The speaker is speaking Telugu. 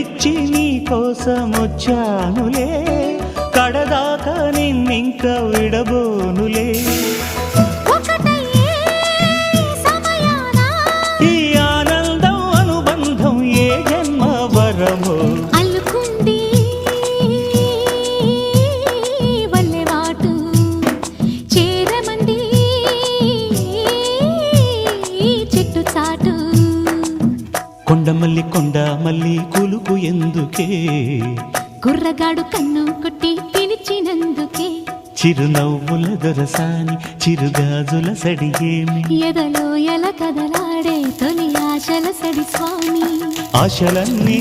మెచ్చి నీ కోసం వచ్చానులే, కడదాకా నిన్నింక విడబోనులే. ఈ ఆనందం అనుబంధం ఏ జన్మ వరమో అల్లుకుంది వల్లెవాటు చేరమంది చెట్టు చాటు. కొండమల్లి కొండమల్లి కులుకు ఎందుకే, కుర్రగాడు కన్ను కొట్టి పిలిచినందుకే. చిరునవ్వుల దొరసాని చిరుగాజుల సడిగేమి, ఎదలో ఎల కదలాడే తొలి ఆశల సడి స్వామి. ఆశలన్నీ